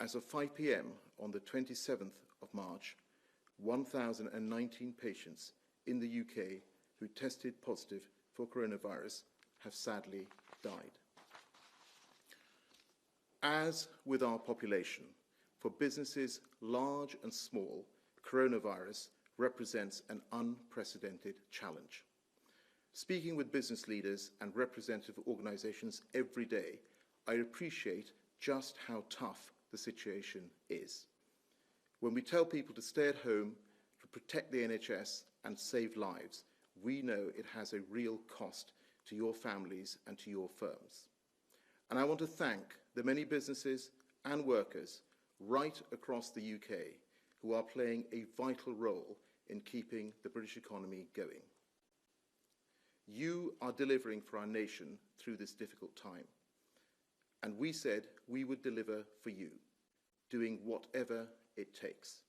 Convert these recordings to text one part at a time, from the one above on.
As of 5 p.m. on the 27th of March, 1,019 patients in the UK who tested positive for coronavirus have sadly died. As with our population, for businesses large and small, coronavirus represents an unprecedented challenge. Speaking with business leaders and representative organizations every day, I appreciate just how tough the situation is. When we tell people to stay at home, to protect the NHS and save lives, we know it has a real cost to your families and to your firms. And I want to thank the many businesses and workers right across the UK who are playing a vital role in keeping the British economy going. You are delivering for our nation through this difficult time. And we said we would deliver for you, doing whatever it takes.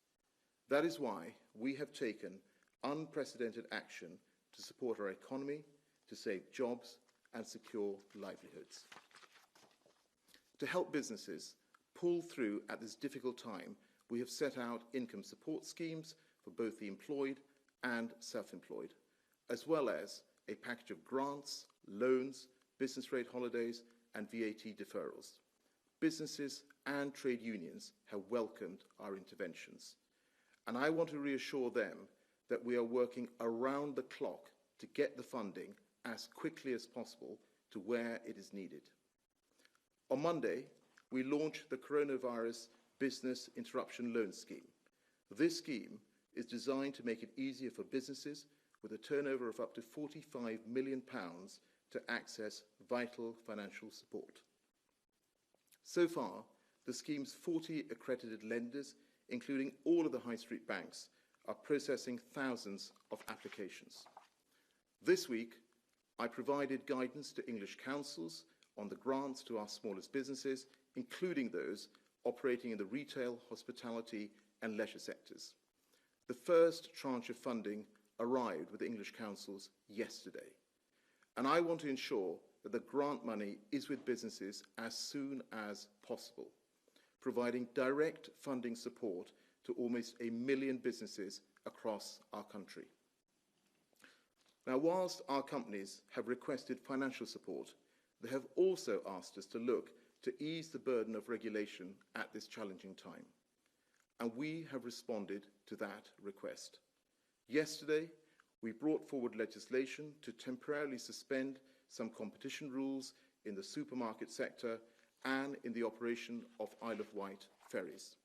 That is why we have taken unprecedented action to support our economy, to save jobs and secure livelihoods. To help businesses pull through at this difficult time, we have set out income support schemes for both the employed and self-employed, as well as a package of grants, loans, business rate holidays, and VAT deferrals. Businesses and trade unions have welcomed our interventions, and I want to reassure them that we are working around the clock to get the funding as quickly as possible to where it is needed. On Monday, we launched the Coronavirus Business Interruption Loan Scheme. This scheme is designed to make it easier for businesses with a turnover of up to £45 million to access vital financial support. So far, the scheme's 40 accredited lenders, including all of the high street banks, are processing thousands of applications. This week, I provided guidance to English councils on the grants to our smallest businesses, including those operating in the retail, hospitality and leisure sectors. The first tranche of funding arrived with the English councils yesterday, and I want to ensure that the grant money is with businesses as soon as possible, providing direct funding support to almost 1 million businesses across our country. Now, whilst our companies have requested financial support, they have also asked us to look to ease the burden of regulation at this challenging time. And we have responded to that request. Yesterday, we brought forward legislation to temporarily suspend some competition rules in the supermarket sector and in the operation of Isle of Wight ferries.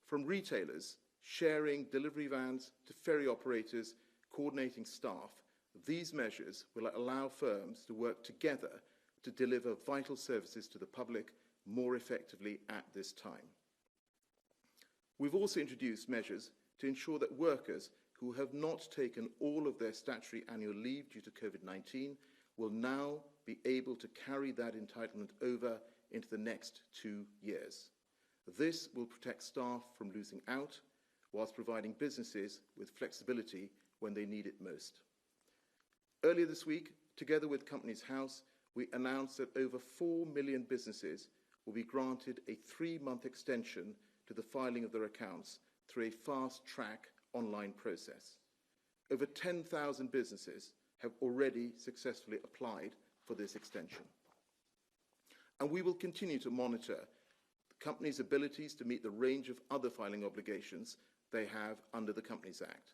From retailers sharing delivery vans to ferry operators coordinating staff, these measures will allow firms to work together to deliver vital services to the public more effectively at this time. We've also introduced measures to ensure that workers who have not taken all of their statutory annual leave due to Covid-19 will now be able to carry that entitlement over into the next 2 years. This will protect staff from losing out, whilst providing businesses with flexibility when they need it most. Earlier this week, together with Companies House, we announced that over 4 million businesses will be granted a 3-month extension to the filing of their accounts through a fast-track online process. Over 10,000 businesses have already successfully applied for this extension. And we will continue to monitor the company's abilities to meet the range of other filing obligations they have under the Companies Act,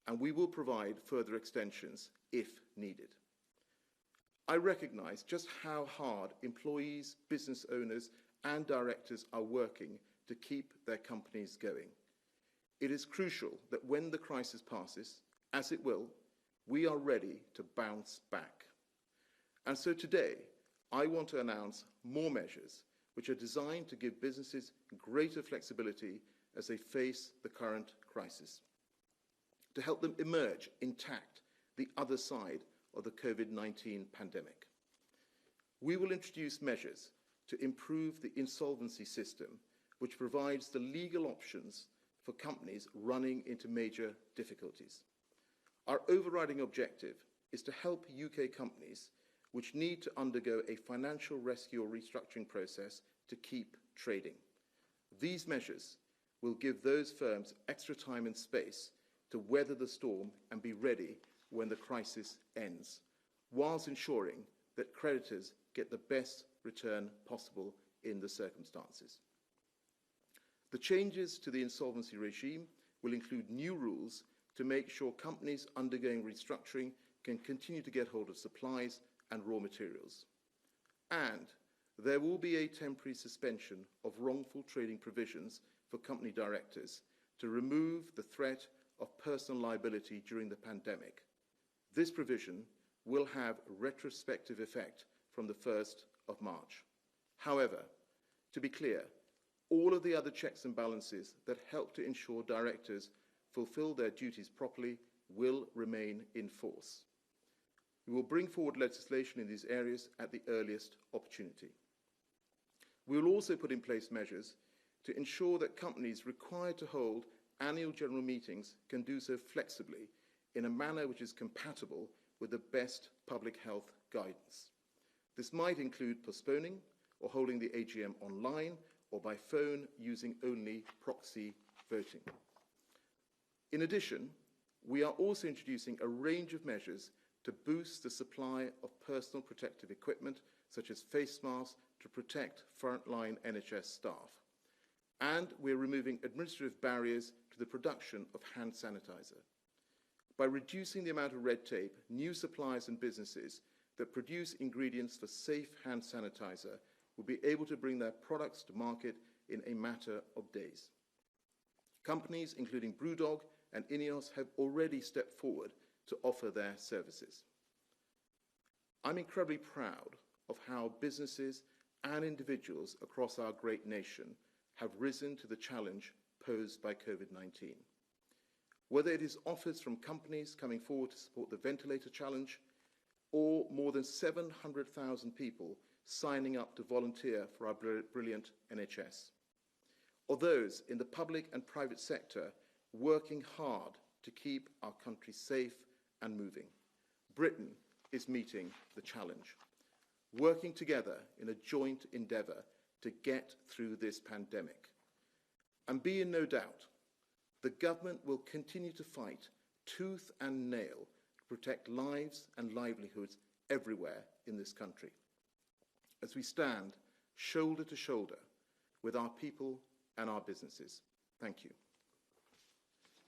and we will provide further extensions if needed. I recognise just how hard employees, business owners and directors are working to keep their companies going. It is crucial that when the crisis passes, as it will, we are ready to bounce back. And so today, I want to announce more measures which are designed to give businesses greater flexibility as they face the current crisis, to help them emerge intact the other side of the Covid-19 pandemic. We will introduce measures to improve the insolvency system, which provides the legal options for companies running into major difficulties. Our overriding objective is to help UK companies which need to undergo a financial rescue or restructuring process to keep trading. These measures will give those firms extra time and space to weather the storm and be ready when the crisis ends, whilst ensuring that creditors get the best return possible in the circumstances. The changes to the insolvency regime will include new rules to make sure companies undergoing restructuring can continue to get hold of supplies and raw materials. And there will be a temporary suspension of wrongful trading provisions for company directors to remove the threat of personal liability during the pandemic. This provision will have retrospective effect from the 1st of March. However, to be clear, all of the other checks and balances that help to ensure directors fulfill their duties properly will remain in force. We will bring forward legislation in these areas at the earliest opportunity. We will also put in place measures to ensure that companies required to hold annual general meetings can do so flexibly in a manner which is compatible with the best public health guidance. This might include postponing or holding the AGM online or by phone using only proxy voting. In addition, we are also introducing a range of measures to boost the supply of personal protective equipment, such as face masks, to protect frontline NHS staff. And we're removing administrative barriers to the production of hand sanitizer. By reducing the amount of red tape, new suppliers and businesses that produce ingredients for safe hand sanitizer will be able to bring their products to market in a matter of days. Companies, including Brewdog and Ineos, have already stepped forward to offer their services. I'm incredibly proud of how businesses and individuals across our great nation have risen to the challenge posed by COVID-19. Whether it is offers from companies coming forward to support the ventilator challenge, or more than 700,000 people signing up to volunteer for our brilliant NHS, or those in the public and private sector working hard to keep our country safe and moving, Britain is meeting the challenge, working together in a joint endeavour to get through this pandemic. And be in no doubt, the government will continue to fight tooth and nail to protect lives and livelihoods everywhere in this country, as we stand shoulder to shoulder with our people and our businesses. Thank you.